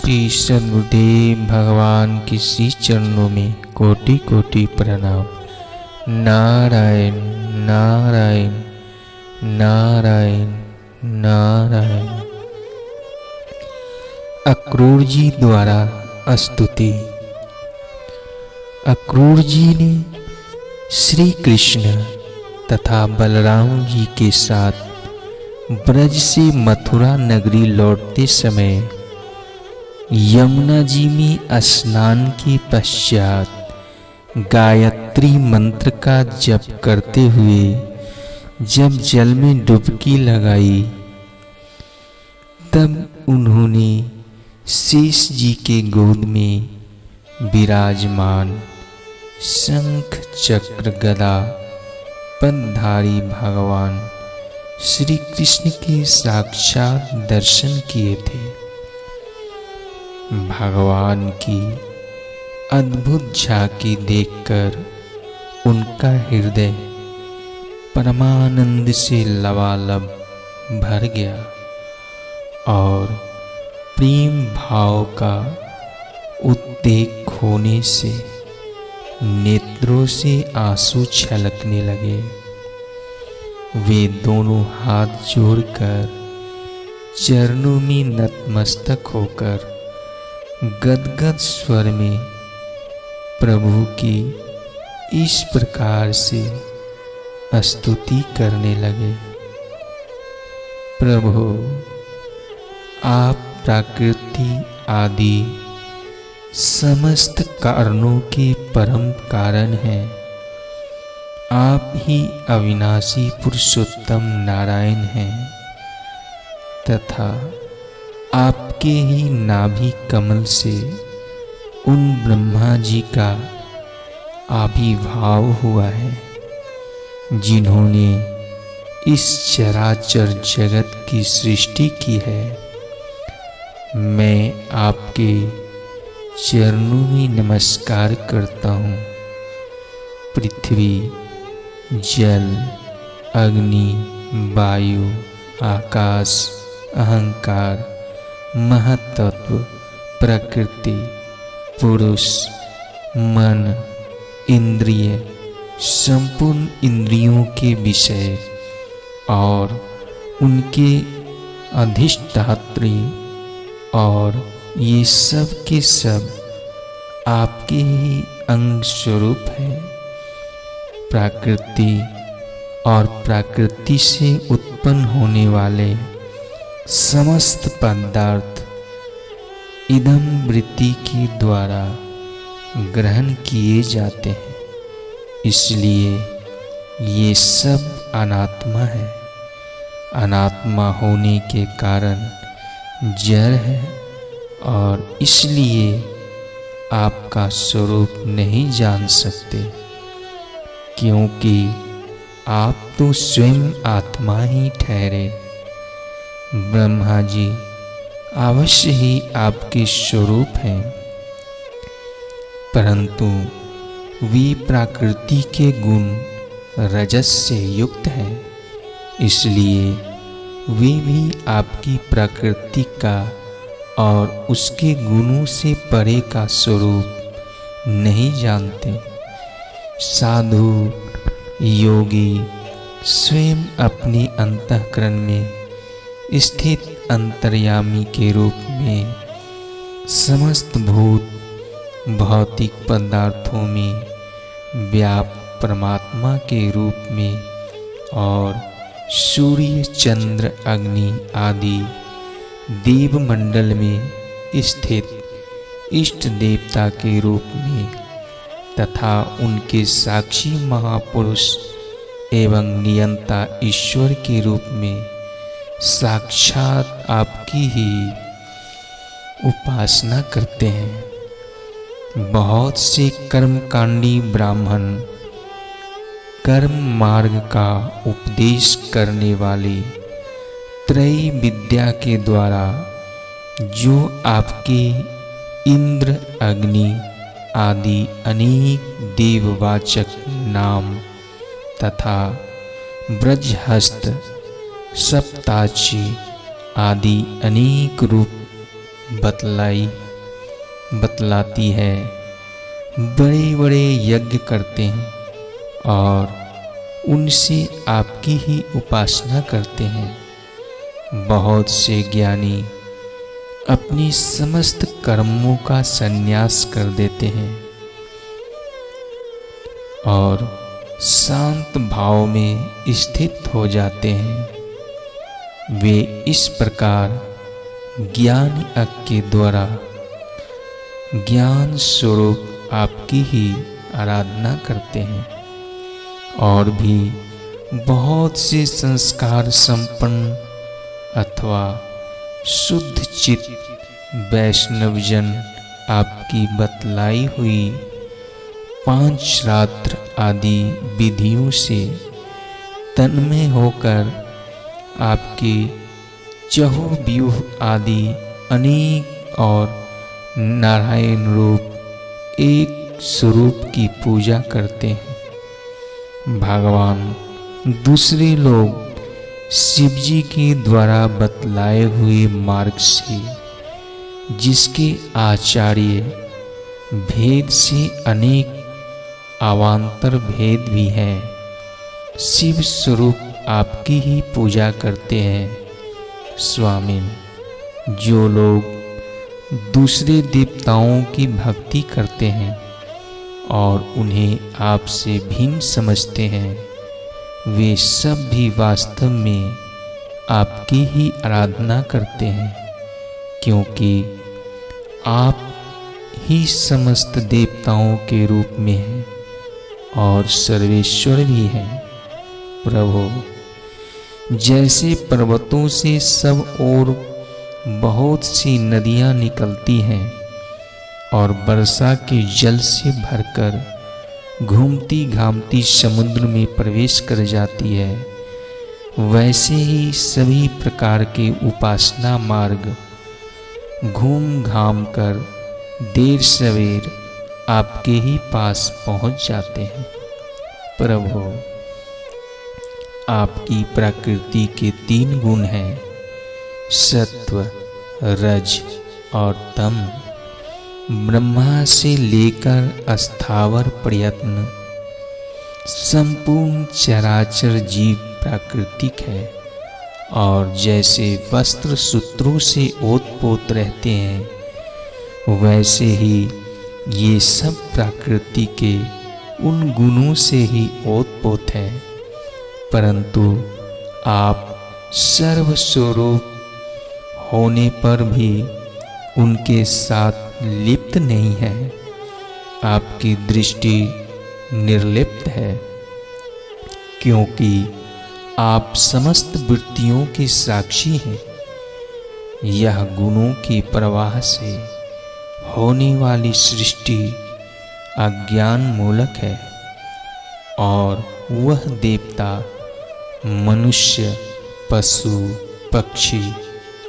श्री सद्गुरुदेव भगवान के श्री चरणों में कोटि कोटि प्रणाम। नारायण नारायण नारायण नारायण। अक्रूर जी द्वारा स्तुति। अक्रूर जी ने श्री कृष्ण तथा बलराम जी के साथ ब्रज से मथुरा नगरी लौटते समय यमुना जी में स्नान के पश्चात गायत्री मंत्र का जप करते हुए जब जल में डुबकी लगाई, तब उन्होंने शेष जी के गोद में विराजमान शंख चक्र गदा पद्मधारी भगवान श्री कृष्ण के साक्षात दर्शन किए थे। भगवान की अद्भुत झांकी देखकर उनका हृदय परमानंद से लबालब भर गया और प्रेम भाव का उद्रेक होने से नेत्रों से आंसू छलकने लगे। वे दोनों हाथ जोड़कर चरणों में नतमस्तक होकर गदगद स्वर में प्रभु की इस प्रकार से स्तुति करने लगे। प्रभु, आप प्रकृति आदि समस्त कारणों के परम कारण हैं। आप ही अविनाशी पुरुषोत्तम नारायण हैं तथा आपके ही नाभि कमल से उन ब्रह्मा जी का आविर्भाव हुआ है, जिन्होंने इस चराचर जगत की सृष्टि की है। मैं आपके चरणों में नमस्कार करता हूँ। पृथ्वी, जल, अग्नि, वायु, आकाश, अहंकार, महत्त्व, प्रकृति, पुरुष, मन, इंद्रिय, संपूर्ण इंद्रियों के विषय और उनके अधिष्ठात्री और ये सब के सब आपके ही अंग स्वरूप है। प्रकृति और प्रकृति से उत्पन्न होने वाले समस्त पदार्थ इदम वृत्ति के द्वारा ग्रहण किए जाते हैं, इसलिए ये सब अनात्मा है। अनात्मा होने के कारण जड़ है और इसलिए आपका स्वरूप नहीं जान सकते, क्योंकि आप तो स्वयं आत्मा ही ठहरे। ब्रह्मा जी अवश्य ही आपके स्वरूप हैं, परंतु वे प्रकृति के गुण रजस से युक्त हैं, इसलिए वे भी आपकी प्रकृति का और उसके गुणों से परे का स्वरूप नहीं जानते। साधु योगी स्वयं अपने अंतःकरण में स्थित अंतर्यामी के रूप में समस्त भूत भौतिक पदार्थों में व्याप्त परमात्मा के रूप में और सूर्य, चंद्र, अग्नि आदि देवमंडल में स्थित इष्ट देवता के रूप में तथा उनके साक्षी महापुरुष एवं नियंता ईश्वर के रूप में साक्षात आपकी ही उपासना करते हैं। बहुत से कर्मकांडी ब्राह्मण कर्म मार्ग का उपदेश करने वाली त्रय विद्या के द्वारा जो आपके इंद्र, अग्नि आदि अनेक देववाचक नाम तथा ब्रजहस्त, सप्ताची आदि अनेक रूप बतलाती है। बड़े बड़े यज्ञ करते हैं और उनसे आपकी ही उपासना करते हैं। बहुत से ज्ञानी अपनी समस्त कर्मों का संन्यास कर देते हैं और शांत भाव में स्थित हो जाते हैं। वे इस प्रकार ज्ञान यज्ञ के द्वारा ज्ञान स्वरूप आपकी ही आराधना करते हैं। और भी बहुत से संस्कार संपन्न अथवा शुद्ध चित्त वैष्णवजन आपकी बतलाई हुई 5 रात्र आदि विधियों से तन्मय होकर आपके चहुव्यूह आदि अनेक और नारायण रूप एक स्वरूप की पूजा करते हैं। भगवान दूसरे लोग शिवजी के द्वारा बतलाए हुए मार्ग से, जिसके आचार्य भेद से अनेक अवान्तर भेद भी हैं, शिव स्वरूप आपकी ही पूजा करते हैं। स्वामी, जो लोग दूसरे देवताओं की भक्ति करते हैं और उन्हें आपसे भिन्न समझते हैं, वे सब भी वास्तव में आपकी ही आराधना करते हैं, क्योंकि आप ही समस्त देवताओं के रूप में हैं और सर्वेश्वर भी हैं। प्रभु, जैसे पर्वतों से सब ओर बहुत सी नदियां निकलती हैं और वर्षा के जल से भरकर घूमती घामती समुद्र में प्रवेश कर जाती है, वैसे ही सभी प्रकार के उपासना मार्ग घूम घाम कर देर सवेर आपके ही पास पहुंच जाते हैं। प्रभु, आपकी प्रकृति के 3 गुण हैं, सत्व, रज और तम। ब्रह्मा से लेकर अस्थावर प्रयत्न संपूर्ण चराचर जीव प्राकृतिक है, और जैसे वस्त्र सूत्रों से ओतपोत रहते हैं, वैसे ही ये सब प्रकृति के उन गुणों से ही ओतपोत है, परंतु आप सर्वस्वरूप होने पर भी उनके साथ लिप्त नहीं है। आपकी दृष्टि निर्लिप्त है, क्योंकि आप समस्त वृत्तियों के साक्षी हैं। यह गुणों के प्रवाह से होने वाली सृष्टि अज्ञान मूलक है, और वह देवता मनुष्य, पशु, पक्षी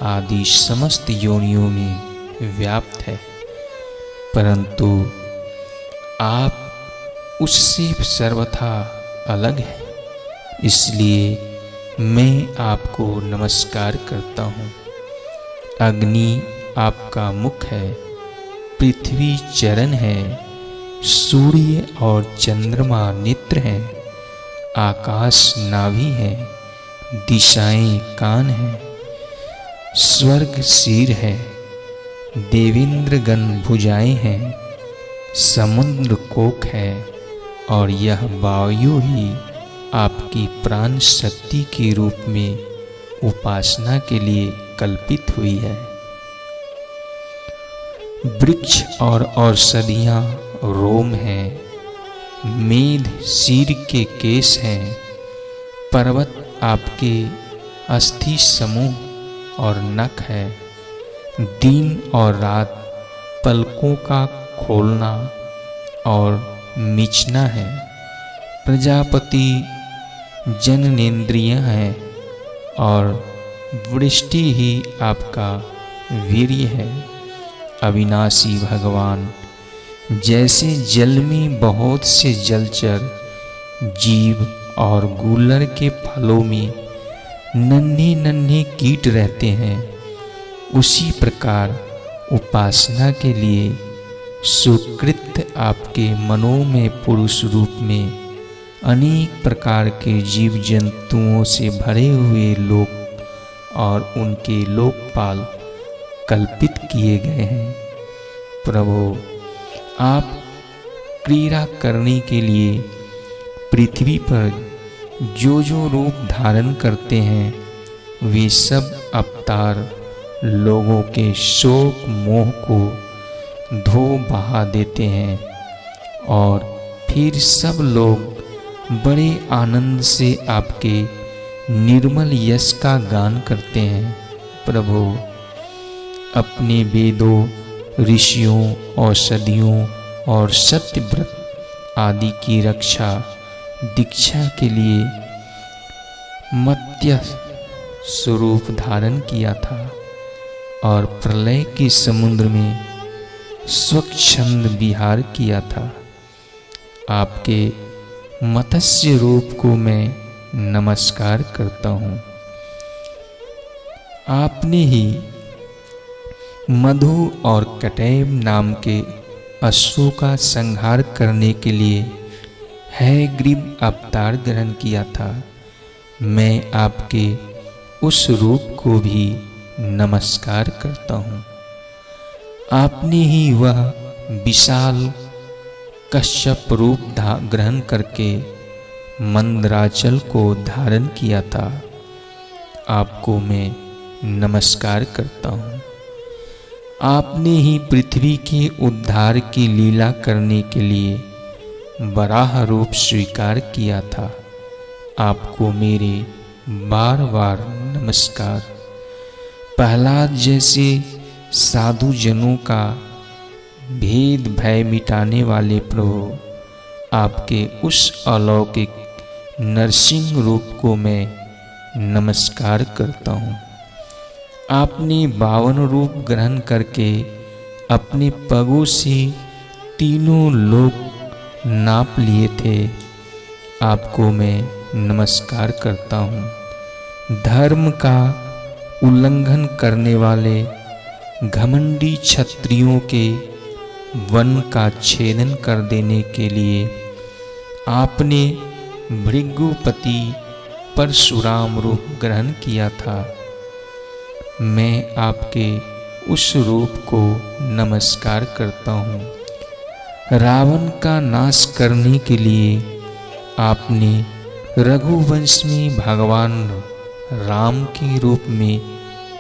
आदि समस्त योनियों में व्याप्त है, परंतु आप उससे सर्वथा अलग हैं। इसलिए मैं आपको नमस्कार करता हूँ। अग्नि आपका मुख है, पृथ्वी चरण है, सूर्य और चंद्रमा नेत्र हैं, आकाश नाभि है, दिशाएं कान हैं, स्वर्ग सिर है, देवेंद्र गण भुजाएं हैं, समुद्र कोक है, और यह वायु ही आपकी प्राण शक्ति के रूप में उपासना के लिए कल्पित हुई है। वृक्ष और औषधियाँ रोम हैं, मेध सिर के केश हैं, पर्वत आपके अस्थि समूह और नख है, दिन और रात पलकों का खोलना और मिचना है, प्रजापति जननेन्द्रिय हैं, और वृष्टि ही आपका वीर्य है। अविनाशी भगवान, जैसे जल में बहुत से जलचर जीव और गूलर के फलों में नन्हे नन्हे कीट रहते हैं, उसी प्रकार उपासना के लिए सुकृत आपके मनों में पुरुष रूप में अनेक प्रकार के जीव जंतुओं से भरे हुए लोक और उनके लोकपाल कल्पित किए गए हैं। प्रभु, आप क्रीड़ा करने के लिए पृथ्वी पर जो जो रूप धारण करते हैं, वे सब अवतार लोगों के शोक मोह को धो बहा देते हैं और फिर सब लोग बड़े आनंद से आपके निर्मल यश का गान करते हैं। प्रभु, अपने वेदों, ऋषियों, औषधियों और सत्यव्रत आदि की रक्षा दीक्षा के लिए मत्स्य स्वरूप धारण किया था और प्रलय के समुद्र में स्वच्छंद विहार किया था। आपके मत्स्य रूप को मैं नमस्कार करता हूँ। आपने ही मधु और कटैव नाम के अश्वों का संहार करने के लिए हयग्रीव अवतार ग्रहण किया था। मैं आपके उस रूप को भी नमस्कार करता हूँ। आपने ही वह विशाल कश्यप रूप ग्रहण करके मंदराचल को धारण किया था। आपको मैं नमस्कार करता हूँ। आपने ही पृथ्वी के उद्धार की लीला करने के लिए वराह रूप स्वीकार किया था। आपको मेरे बार बार नमस्कार। प्रहलाद जैसे साधु जनों का भेद भय मिटाने वाले प्रभु, आपके उस अलौकिक नरसिंह रूप को मैं नमस्कार करता हूँ। आपने 52 रूप ग्रहण करके अपने पगों से तीनों लोक नाप लिए थे। आपको मैं नमस्कार करता हूँ। धर्म का उल्लंघन करने वाले घमंडी क्षत्रियों के वन का छेदन कर देने के लिए आपने भृगुपति परशुराम रूप ग्रहण किया था। मैं आपके उस रूप को नमस्कार करता हूँ। रावण का नाश करने के लिए आपने रघुवंश में भगवान राम के रूप में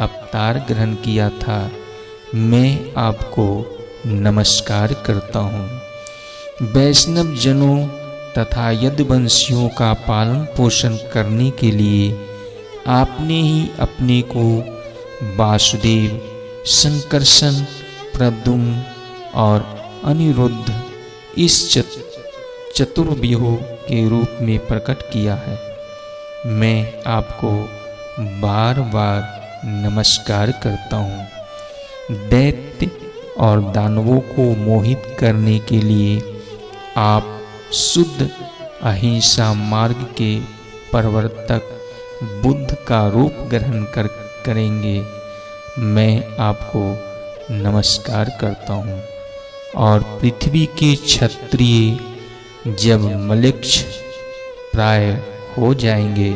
अवतार ग्रहण किया था। मैं आपको नमस्कार करता हूँ। वैष्णव जनों तथा यदुवंशियों का पालन पोषण करने के लिए आपने ही अपने को वासुदेव, संकर्षण, प्रद्युम्न और अनिरुद्ध इस चतुर्व्यूह के रूप में प्रकट किया है। मैं आपको बार बार नमस्कार करता हूँ। दैत्य और दानवों को मोहित करने के लिए आप शुद्ध अहिंसा मार्ग के प्रवर्तक बुद्ध का रूप ग्रहण करेंगे। मैं आपको नमस्कार करता हूँ। और पृथ्वी के क्षत्रिय जब म्लेच्छ प्राय हो जाएंगे,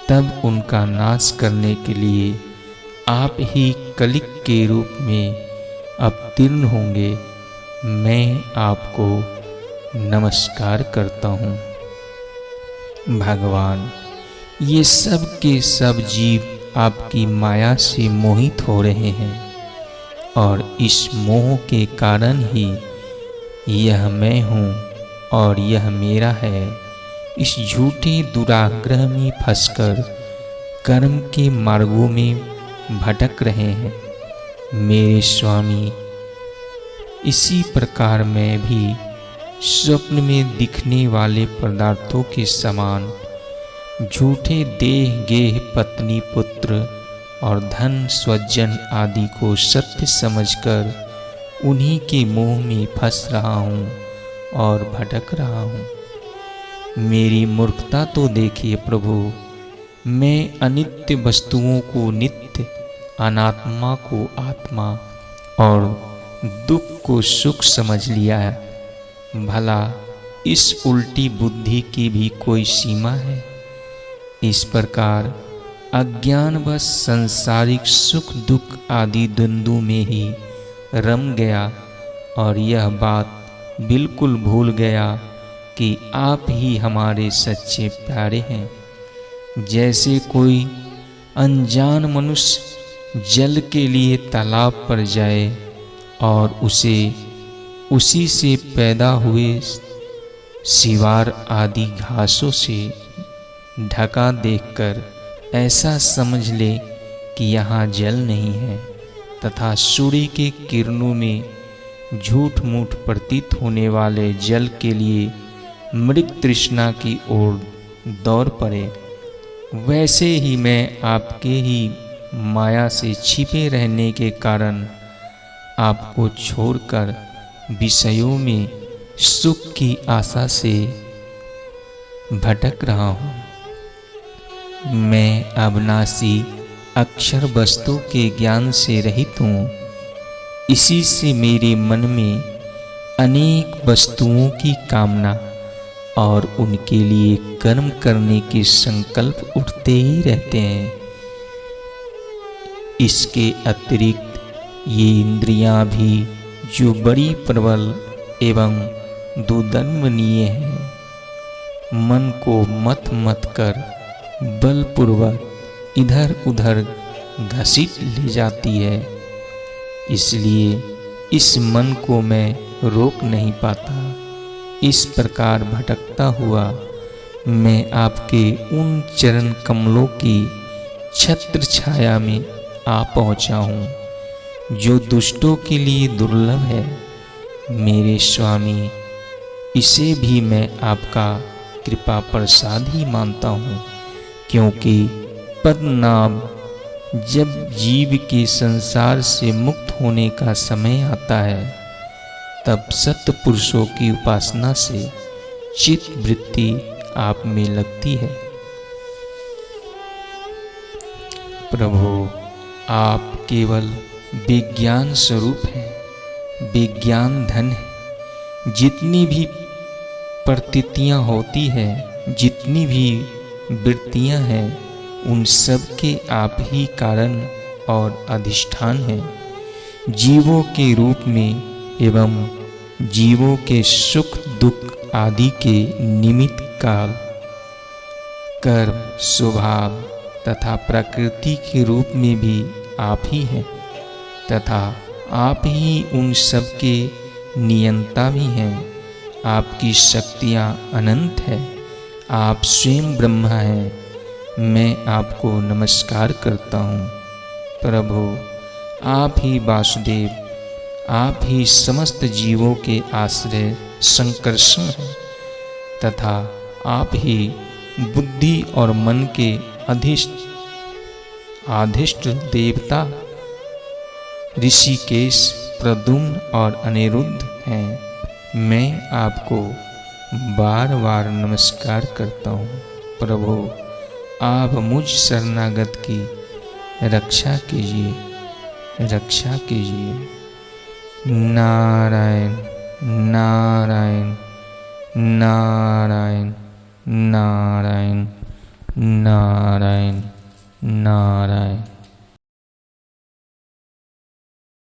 तब उनका नाश करने के लिए आप ही कलिक के रूप में अवतीर्ण होंगे। मैं आपको नमस्कार करता हूँ। भगवान, ये सब के सब जीव आपकी माया से मोहित हो रहे हैं और इस मोह के कारण ही यह मैं हूँ और यह मेरा है, इस झूठे दुराग्रह में फंसकर कर्म के मार्गों में भटक रहे हैं। मेरे स्वामी, इसी प्रकार मैं भी स्वप्न में दिखने वाले पदार्थों के समान झूठे देह गेह पत्नी पुत्र और धन स्वजन आदि को सत्य समझकर उन्हीं के मोह में फंस रहा हूँ और भटक रहा हूँ। मेरी मूर्खता तो देखिए प्रभु। मैं अनित्य वस्तुओं को नित्य, अनात्मा को आत्मा और दुख को सुख समझ लिया है। भला इस उल्टी बुद्धि की भी कोई सीमा है? इस प्रकार अज्ञानवश संसारिक सुख दुख आदि द्वंद्व में ही रम गया और यह बात बिल्कुल भूल गया कि आप ही हमारे सच्चे प्यारे हैं। जैसे कोई अनजान मनुष्य जल के लिए तालाब पर जाए और उसी से पैदा हुए सिवार आदि घासों से ढका देखकर ऐसा समझ ले कि यहाँ जल नहीं है, तथा सूर्य के किरणों में झूठ मूठ प्रतीत होने वाले जल के लिए मृग तृष्णा की ओर दौड़ पड़े, वैसे ही मैं आपके ही माया से छिपे रहने के कारण आपको छोड़कर विषयों में सुख की आशा से भटक रहा हूँ। मैं अविनाशी अक्षर वस्तु के ज्ञान से रहित हूँ। इसी से मेरे मन में अनेक वस्तुओं की कामना और उनके लिए कर्म करने के संकल्प उठते ही रहते हैं। इसके अतिरिक्त ये इंद्रियां भी जो बड़ी प्रबल एवं दुर्दमनीय हैं, मन को मत मत कर बलपूर्वक इधर उधर घसीट ले जाती है। इसलिए इस मन को मैं रोक नहीं पाता। इस प्रकार भटकता हुआ मैं आपके उन चरण कमलों की छत्र छाया में आ पहुँचा हूँ, जो दुष्टों के लिए दुर्लभ है। मेरे स्वामी, इसे भी मैं आपका कृपा प्रसाद ही मानता हूँ, क्योंकि पद्मनाभ जब जीव के संसार से मुक्त होने का समय आता है, तब सत्य पुरुषों की उपासना से चित्त वृत्ति आप में लगती है। प्रभु, आप केवल विज्ञान स्वरूप हैं, विज्ञान धन है। जितनी भी प्रतीतियां होती है, जितनी भी वृत्तियां हैं, उन सब के आप ही कारण और अधिष्ठान हैं। जीवों के रूप में एवं जीवों के सुख दुख आदि के निमित्त काल, कर्म, स्वभाव तथा प्रकृति के रूप में भी आप ही हैं, तथा आप ही उन सब के नियंता भी हैं। आपकी शक्तियाँ अनंत है। आप स्वयं ब्रह्मा हैं। मैं आपको नमस्कार करता हूँ। प्रभु, आप ही वासुदेव, आप ही समस्त जीवों के आश्रय संकर्षण हैं, तथा आप ही बुद्धि और मन के आधिष्ठ देवता ऋषिकेश, प्रद्युम्न और अनिरुद्ध हैं। मैं आपको बार बार नमस्कार करता हूँ। प्रभु, आप मुझ शरणागत की रक्षा कीजिए, रक्षा कीजिए। नारायण नारायण नारायण नारायण नारायण नारायण।